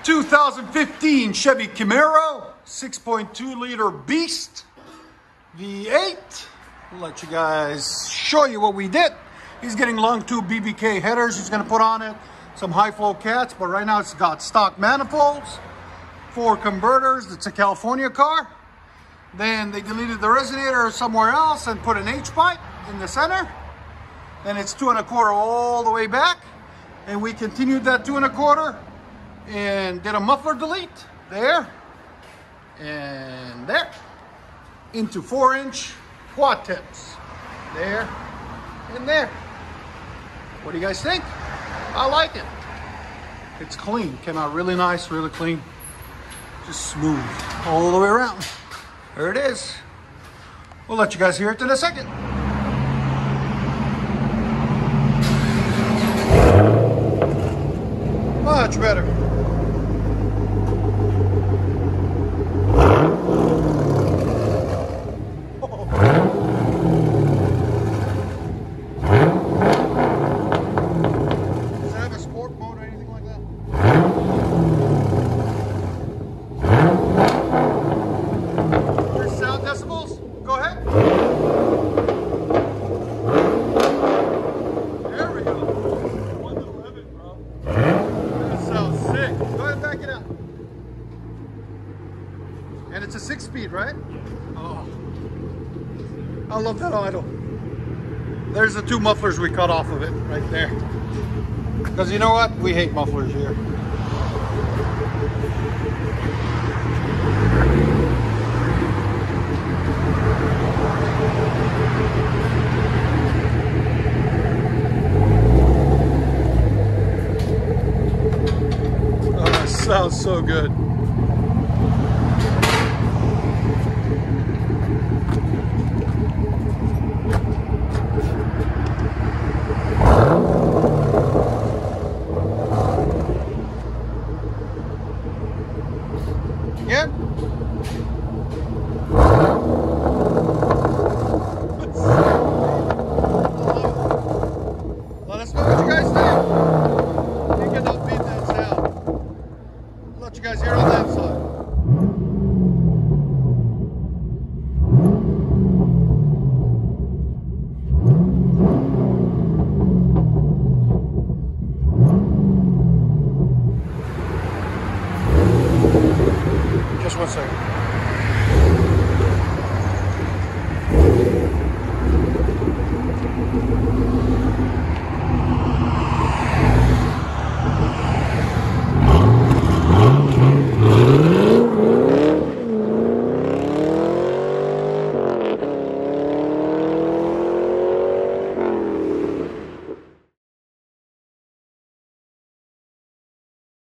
2015 Chevy Camaro, 6.2 liter beast, V8. I'll let you guys show you what we did. He's getting long tube BBK headers. He's gonna put on it some high flow cats, but right now it's got stock manifolds, 4 converters. It's a California car. Then they deleted the resonator somewhere else and put an H pipe in the center. Then it's 2 1/4 all the way back. And we continued that 2 1/4 and did a muffler delete there and there into 4-inch quad tips there and there. What do you guys think? I like it. It's clean. Came out really nice, really clean. Just smooth all the way around. There it is. We'll let you guys hear it in a second. Much better. Does it have a sport mode or anything like that? There's sound decibels? Go ahead. There we go. 1 to 11, bro. That sounds sick. Go ahead and back it up. And it's a 6-speed, right? Oh. I love that idle. There's the 2 mufflers we cut off of it right there. Because you know what? We hate mufflers here. Oh, that sounds so good.